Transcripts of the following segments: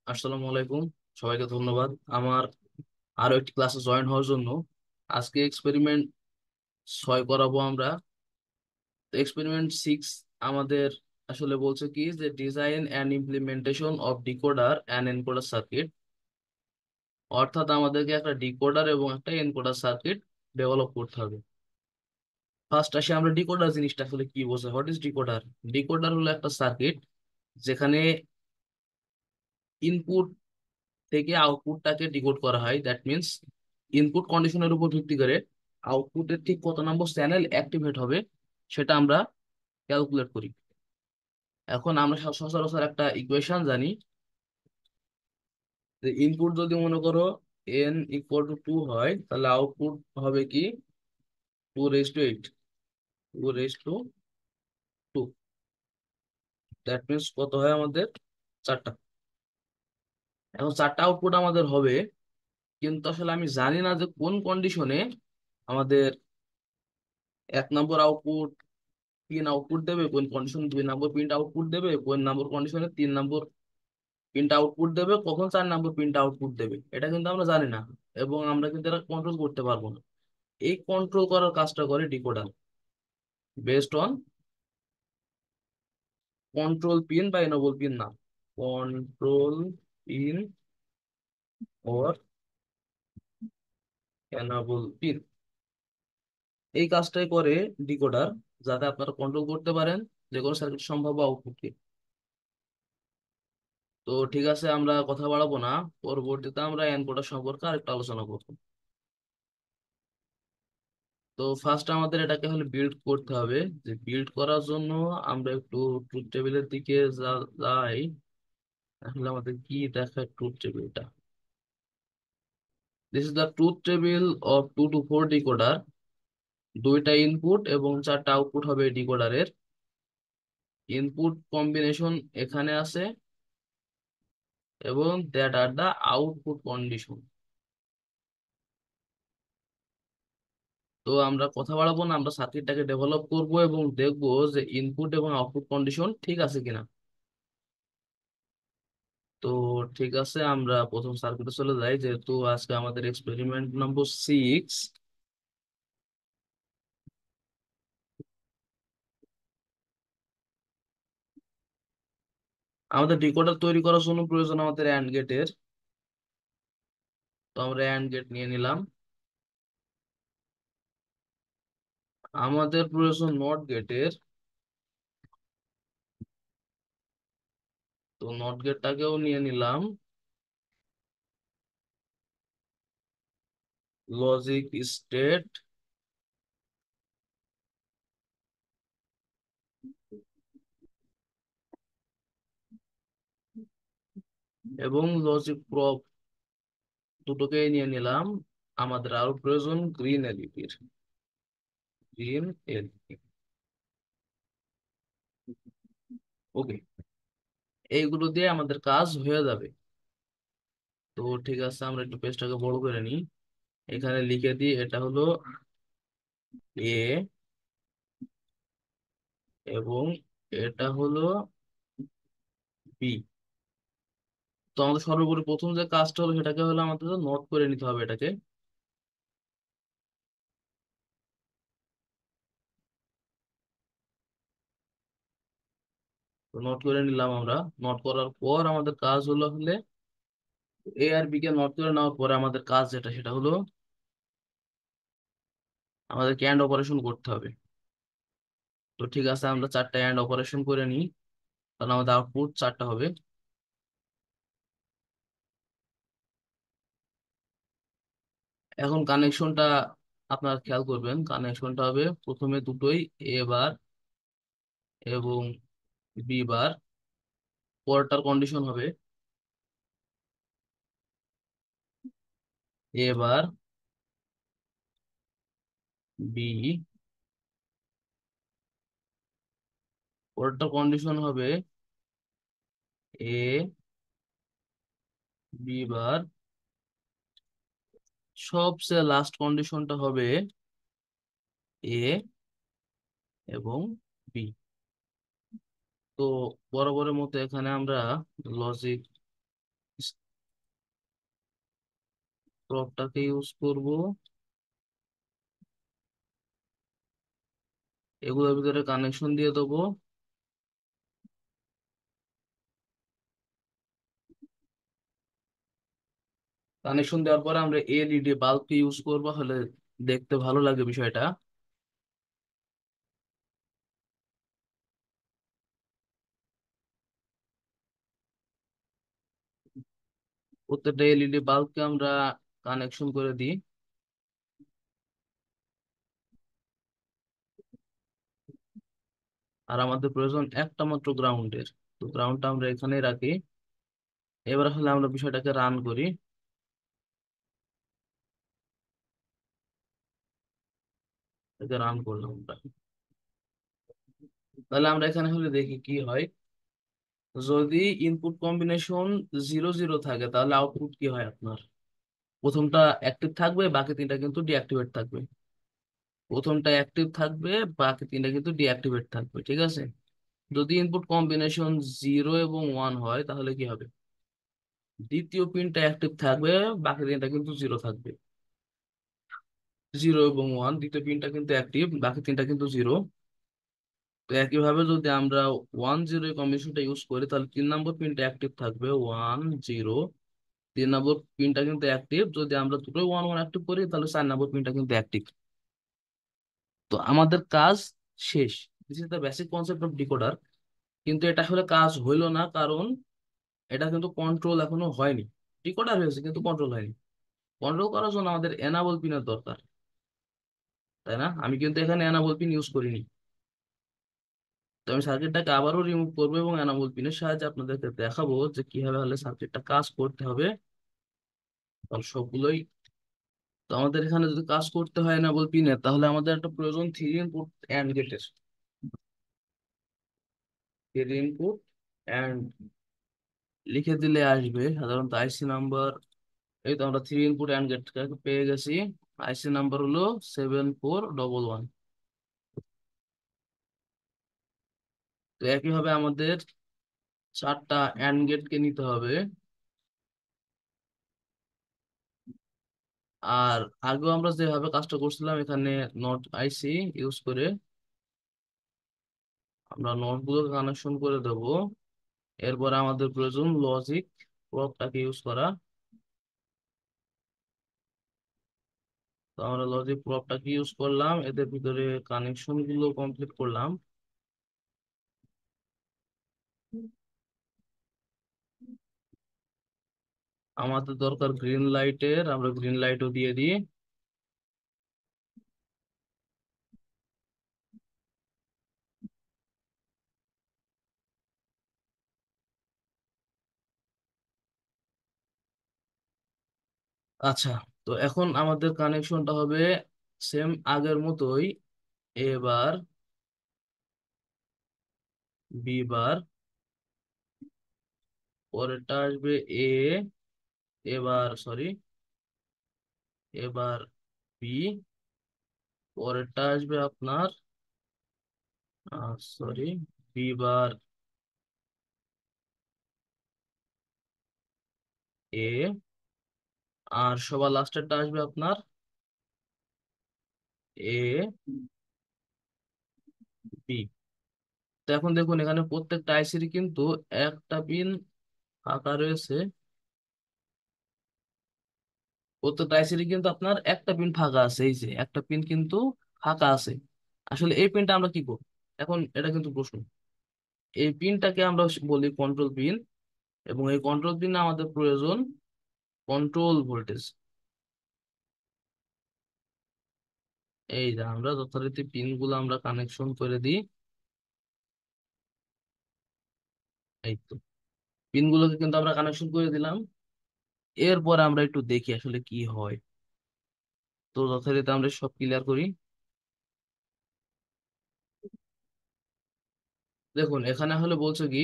আসসালামু আলাইকুম। সবাইকে ধন্যবাদ আমার আরো একটি ক্লাসে জয়েন হওয়ার জন্য। আজকে এক্সপেরিমেন্ট 6 করাবো আমরা। এক্সপেরিমেন্ট 6 আমাদের আসলে বলছে কি যে design and implementation of decoder and encoder circuit, অর্থাৎ আমাদেরকে একটা ডিকোডার এবং একটা এনকোডার সার্কিট ডেভেলপ করতে হবে। ফার্স্ট আসি আমরা ডিকোডার জিনিসটা আসলে কি বোঝায়। What is decoder? ডিকোডার হলো একটা সার্কিট যেখানে ইনপুট থেকে আউটপুটটাকে ডিকোড করা হয়। দ্যাট মিন্স ইনপুট কন্ডিশনের উপর ভিত্তি করে আউটপুটের ঠিক কত নম্বর চ্যানেল অ্যাক্টিভেট হবে সেটা আমরা ক্যালকুলেট করি। এখন আমরা সচরাচর একটা ইকুয়েশন জানি যে ইনপুট যদি মনে করো n = 2 হয়, তাহলে আউটপুট হবে কি 2^8, 2^2। দ্যাট মিন্স কত হয় আমাদের? 4টা। এখন 4টা আউটপুট আমাদের হবে, কিন্তু আসলে আমি জানি না যে কোন কন্ডিশনে আমাদের 1 নম্বর আউটপুট পিন আউটপুট দেবে, কোন কন্ডিশন 2 নম্বর পিনটা আউটপুট দেবে, কোন নম্বর কন্ডিশনে 3 নম্বর পিনটা আউটপুট দেবে, কখন 4 নম্বর পিনটা আউটপুট দেবে, এটা কিন্তু আমরা জানি না। এবং আমরা কিন্তু এটা কন্ট্রোল করতে পারবো না। এই কন্ট্রোল করার কাজটা করে decoder, based on control pin বা এনেবল পিন, না কন্ট্রোল পিন ওর এনেবল পিন। এই কাজটাই করে ডিকোডার, যাতে আপনারা কন্ট্রোল করতে পারেন যে কোনো সার্কিট সম্ভাব্য আউটপুটকে। তো ঠিক আছে, আমরা কথা বাড়াবো না। পরবর্তীতে আমরা এনকোডার সম্পর্কে আরেকটু আলোচনা করবো। তো ফার্স্ট আমাদের এটাকে হলে বিল্ড করতে হবে। যে বিল্ড করার জন্য আমরা একটু ট্রুথ টেবিলের দিকে যাই। আসলে আমাদের কি দেখায় ট্রুথ টেবিলটা? This is the truth table of 2 to 4 decoder. 2টা ইনপুট এবং 4টা আউটপুট হবে ডিকোডারের। ইনপুট কম্বিনেশন এখানে আছে এবং that are the output condition. তো আমরা কথা বাড়াবো না, আমরা সার্কিটটাকে ডেভেলপ করব এবং দেখবো যে ইনপুট এবং আউটপুট কন্ডিশন ঠিক আছে কিনা। তো ঠিক আছে, আমরা প্রথম সার্কিটে চলে যাই, যেহেতু আজকে আমাদের এক্সপেরিমেন্ট নম্বর 6। আমাদের ডিকোডার তৈরি করার জন্য প্রয়োজন আমাদের অ্যান্ড গেটের। তো আমরা অ্যান্ড গেট নিয়ে নিলাম। আমাদের প্রয়োজন নট গেটের। তো নট গেটটাকেও নিয়ে নিলাম। লজিক স্টেট এবং লজিক প্রপ দুটোকেই নিয়ে নিলাম। আমাদের আরো প্রয়োজন গ্রিন এলইডির। Green LED. ওকে, এইগুলো দিয়ে আমাদের কাজ হয়ে যাবে। তো ঠিক আছে, আমরা একটু পেজটাকে বড় করে নিই। এখানে লিখে দিই এটা হলো এ এবং এটা হলো বি। তো আমাদের সর্বোপরি প্রথম যে কাজটা হলো সেটাকে হলো আমাদের নোট করে নিতে হবে এটাকে। তো নোট করে নিলাম আমরা। নোট করার পর আমাদের কাজ হলো হলে এ আর বি কে নোট করে নেওয়ার পরে আমাদের কাজ যেটা সেটা হলো আমাদেরকে অ্যান্ড অপারেশন করতে হবে। তো ঠিক আছে, আমরা 4টা অ্যান্ড অপারেশন করে নিই, তাহলে আমাদের আউটপুট 4টা হবে। এখন কানেকশনটা আপনারা খেয়াল করবেন, কানেকশনটা হবে প্রথমে দুটোই এ বার এবং বি বার। পরেরটার কন্ডিশন হবে এ বার বি, পরেরটার কন্ডিশন হবে এ বি বার, সবচেয়ে লাস্ট কন্ডিশনটা হবে এ এবং বি। তো বরাবরের মতো এখানে আমরা লজিক প্রপটাকে ইউজ করব, এগুলোর ভিতরে কানেকশন দিয়ে দেবো। কানেকশন দেওয়ার পরে আমরা এলইডি বাল্বকে ইউজ করবো, হলে দেখতে ভালো লাগে বিষয়টা। প্রত্যেকটা এলইডি বাল্বকে আমরা কানেকশন করে দিই। আর আমাদের প্রয়োজন একটা মাত্র গ্রাউন্ডের, তো গ্রাউন্ডটা আমরা এখানেই রাখি। এবার আসলে আমরা বিষয়টাকে রান করি। এটাকে রান করলাম আমরা। তাহলে আমরা এখানে হলে দেখি কি হয়। যদি ইনপুট কম্বিনেশন 0 0 থাকে তাহলে আউটপুট কি হয় আপনার? প্রথমটা অ্যাক্টিভ থাকবে, বাকি তিনটা কিন্তু ডিঅ্যাক্টিভেট থাকবে। প্রথমটা অ্যাক্টিভ থাকবে, বাকি তিনটা কিন্তু ডিঅ্যাক্টিভেট থাকবে, ঠিক আছে? যদি ইনপুট কম্বিনেশন 0 এবং 1 হয় তাহলে কি হবে? দ্বিতীয় পিনটা অ্যাক্টিভ থাকবে, বাকি তিনটা কিন্তু জিরো থাকবে। 0 এবং 1, দ্বিতীয় পিনটা কিন্তু অ্যাক্টিভ, বাকি তিনটা কিন্তু জিরো। তো একইভাবে যদি আমরা 1 0 কম্বিনেশনটা ইউজ করি তাহলে 3 নম্বর পিনটা অ্যাক্টিভ থাকবে, 1 0। 3 নম্বর পিনটা কিন্তু অ্যাক্টিভ, যদি আমরা দুটোই 1 1 অ্যাক্টিভ করি তাহলে 4 নম্বর পিনটা কিন্তু অ্যাক্টিভ। তো আমাদের কাজ শেষ। This is the basic concept of decoder. কিন্তু এটা আসলে কাজ হইলো না, কারণ এটা কিন্তু কন্ট্রোল এখনো হয়নি। ডিকোডার হয়েছে কিন্তু কন্ট্রোল হয়নি। কন্ট্রোল করার জন্য আমাদের এনাবল পিনের দরকার, তাই না? আমি কিন্তু এখানে এনাবল পিন ইউজ করিনি। তো আমি সার্কিটটাকে আবারও রিমুভ করবো এবং এনাবল পিনের সাহায্যে আপনাদেরকে দেখাবো যে কিভাবে হলে সার্কিটটা কাজ করতে হবে। তাহলে সবগুলোই, তো আমাদের এখানে যদি কাজ করতে হয় এনাবল পিনের, তাহলে আমাদের একটা প্রয়োজন 3 ইনপুট অ্যান্ড গেটের। 3 ইনপুট অ্যান্ড লিখে দিলে আসবে সাধারণত আইসি নাম্বার। এই তো আমরা 3 ইনপুট অ্যান্ড গেট পেয়ে গেছি। আইসি নাম্বার হলো 7411। তো একইভাবে আমাদের 4টা অ্যান্ড গেটকে নিতে হবে। আর আগেও আমরা যেভাবে কাজটা করছিলাম এখানে নট আইসি ইউজ করে আমরা নট গুলো কানেকশন করে দেব। এরপর আমাদের প্রয়োজন লজিক প্রবটাকে ইউজ করা। তো আমরা লজিক প্রবটাকে ইউজ করলাম, এদের ভিতরে কানেকশন গুলো কমপ্লিট করলাম। আমাদের দরকার গ্রিন লাইটের, আমরা গ্রিন লাইটও দিয়ে দিই। আচ্ছা, তো এখন আমাদের কানেকশনটা হবে সেম আগের মতোই। এবার বি বার, পরেরটা আসবে এ, এবার সরি, এবার বি, পরেরটা আসবে আপনার সরি, বি বার এ, আর সবার লাস্টেরটা আসবে আপনার এ বি। তো এখন দেখুন এখানে প্রত্যেকটা আইসির কিন্তু একটা পিন ফাঁকা রয়েছে। প্রত্যেকটা আইসির কিন্তু আপনার একটা পিন ফাঁকা আছে, এই যে একটা পিন কিন্তু ফাঁকা আছে। আসলে এই পিনটা আমরা কি করব? এখন এটা কিন্তু প্রশ্ন। এই পিনটাকে আমরা বলি কন্ট্রোল পিন, এবং এই কন্ট্রোল পিনে আমাদের প্রয়োজন কন্ট্রোল ভোল্টেজ। এই যে আমরা যথারীতি পিন গুলো আমরা কানেকশন করে দিই। এই তো পিন গুলোকে কিন্তু আমরা কানেকশন করে দিলাম। এরপর আমরা একটু দেখি আসলে কি হয়। তো যথারীতি আমরা সব ক্লিয়ার করি। দেখুন এখানে হলে বলছে কি,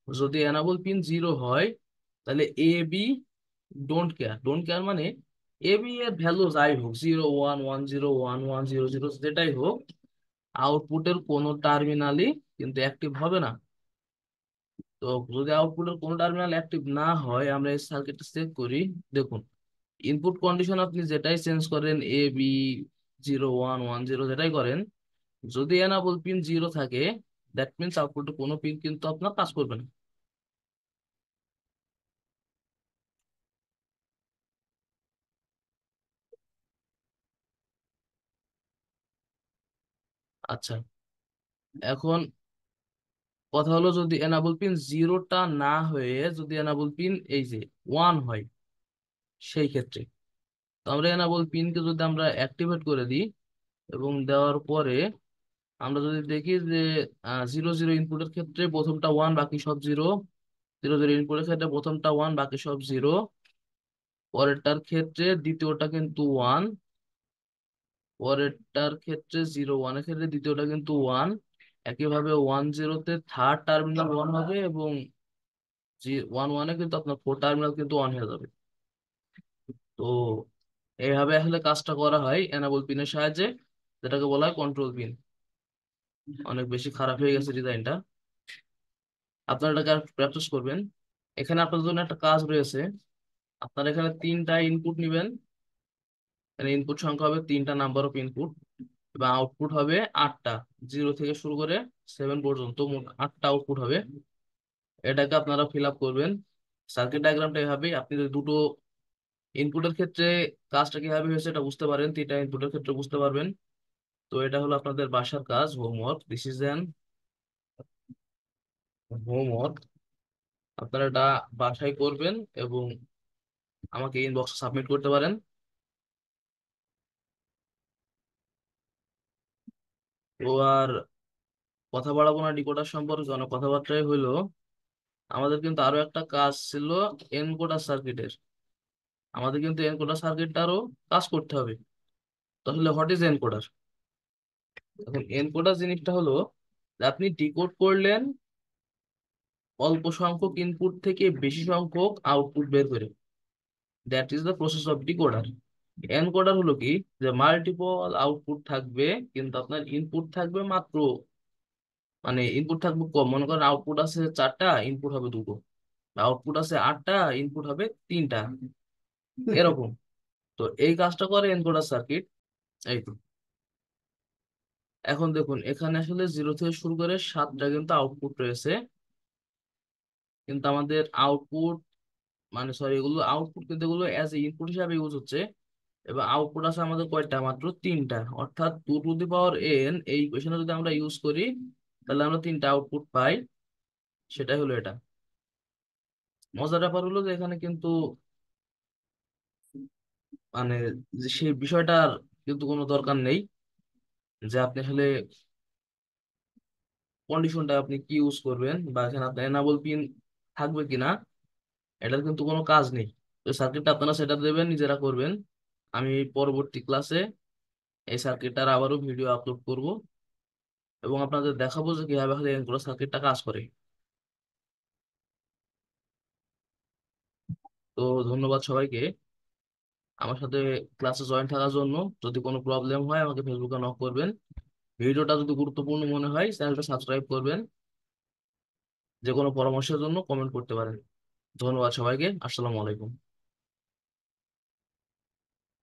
যদি এনাবল পিন 0 হয় তাহলে A B don't care. Don't care মানে এ বি এর ভ্যালু যাই হোক, 0 1 1 0 1 1 0 0 যেটাই হোক, আউটপুটের কোনো টার্মিনালই কিন্তু অ্যাক্টিভ হবে না। তো যদি আউটপুটের কোনো টার্মিনাল অ্যাক্টিভ না হয় আমরা এই সার্কিটটা চেক করি। দেখুন ইনপুট কন্ডিশন আপনি যেটাই চেঞ্জ করেন, এ বি, 0 1 1 0 যেটাই করেন, যদি এনাবল পিন 0 থাকে, দ্যাট মিনস আউটপুটে কোনো পিন কিন্তু আপনার কাজ করবে না। আচ্ছা, এখন কথা হলো, যদি এনাবল পিন 0টা না হয়ে যদি এনাবল পিন এই যে 1 হয়, সেই ক্ষেত্রে তো আমরা এনাবল পিনকে যদি আমরা অ্যাক্টিভেট করে দিই, এবং দেওয়ার পরে আমরা যদি দেখি যে 0 0 ইনপুটের ক্ষেত্রে প্রথমটা 1 বাকি সব 0, 0 0 ইনপুটের ক্ষেত্রে প্রথমটা 1 বাকি সব 0, পরেরটার ক্ষেত্রে দ্বিতীয়টা কিন্তু 1, পরেরটার ক্ষেত্রে 0 1 এর ক্ষেত্রে দ্বিতীয়টা কিন্তু 1, একইভাবে 1 0-তে থার্ড টার্মিনাল 1 হবে, এবং 1 1-এ কিন্তু আপনার ফোর টার্মিনাল কিন্তু 1 হয়ে যাবে। তো এইভাবে আসলে কাজটা করা হয় এনাবল পিনের সাহায্যে, যেটাকে বলা হয় কন্ট্রোল পিন। অনেক বেশি খারাপ হয়ে গেছে ডিজাইনটা, আপনারা এটাকে প্র্যাকটিস করবেন। এখানে আপনাদের জন্য একটা কাজ রয়েছে। আপনারা এখানে তিনটা ইনপুট নেবেন। এখানে ইনপুট সংখ্যা হবে তিনটা, নাম্বার অফ ইনপুট, এবং আউটপুট হবে 8টা, 0 থেকে শুরু করে 7 পর্যন্ত মোট 8টা আউটপুট হবে। এটাকে আপনারা ফিল আপ করবেন। সার্কিট ডায়াগ্রামটা এভাবেই, আপনি যদি দুটো ইনপুটের ক্ষেত্রে কাজটা কিভাবে হয়েছে এটা বুঝতে পারেন, তিনটা ইনপুটের ক্ষেত্রে বুঝতে পারবেন। তো এটা হলো আপনাদের বাসার কাজ, homework, this is an homework. আপনারা এটা বাসায় করবেন এবং আমাকে ইনবক্সে সাবমিট করতে পারেন। তো আর কথা বাড়াবো না ডিকোডার সম্পর্কে, অনেক কথাবার্তাই হইলো। আমাদের কিন্তু আরো একটা কাজ ছিল এনকোডার সার্কিটের। আমাদের কিন্তু এনকোডার সার্কিটটারও কাজ করতে হবে। তাহলে হোয়াট ইজ এনকোডার? এখন এনকোডার জিনিসটা হলো যে আপনি ডিকোড করলেন অল্প সংখ্যক ইনপুট থেকে বেশি সংখ্যক আউটপুট বের করে, that is the process of decoder. Encoder হলো কি, যে মাল্টিপল আউটপুট থাকবে কিন্তু আপনার ইনপুট থাকবে মাত্র, মানে ইনপুট থাকবে কম। মনে করেন আউটপুট আছে 4টা, ইনপুট হবে 2টো, আউটপুট আছে 8টা, ইনপুট হবে 3টা, এরকম। তো এই কাজটা করে এনকোডার সার্কিট। এই তো, এখন দেখুন এখানে আসলে 0 থেকে শুরু করে 7টা কিন্তু আউটপুট রয়েছে, কিন্তু আমাদের আউটপুট, মানে সরি, এগুলো আউটপুট কিন্তু এগুলো অ্যাজ ইনপুট হিসাবে ইউজ হচ্ছে। এবং আউটপুট আছে আমাদের কয়টা? মাত্র 3টা। অর্থাৎ 2 টু দি পাওয়ার n এই ইকুয়েশনে যদি আমরা ইউজ করি, তাহলে আমরা 3টা আউটপুট পাই। সেটাই হলো এটা। মজার ব্যাপার হলো যে এখানে কিন্তু মানে যে সেই বিষয়টার কিন্তু কোনো দরকার নেই, যে আপনি আসলে কন্ডিশনটা আপনি কি ইউজ করবেন, বা এখানে আপনার এনাবল পিন থাকবে কিনা, এটার কিন্তু কোনো কাজ নেই। তো সার্কিটটা আপনারা সেটা দেবেন, নিজেরা করবেন। আমি পরবর্তী ক্লাসে এই সার্কিটটার আবারও ভিডিও আপলোড করব, এবং আপনাদের দেখাবো যে কিভাবে আসলে এনকোডার সার্কিটটা কাজ করে। তো ধন্যবাদ সবাইকে আমার সাথে ক্লাসে জয়েন থাকার জন্য। যদি কোনো প্রবলেম হয় আমাকে ফেসবুকে নক করবেন। ভিডিওটা যদি গুরুত্বপূর্ণ মনে হয় চ্যানেলটা সাবস্ক্রাইব করবেন। যে কোনো পরামর্শের জন্য কমেন্ট করতে পারেন। ধন্যবাদ সবাইকে, আসসালামু আলাইকুম।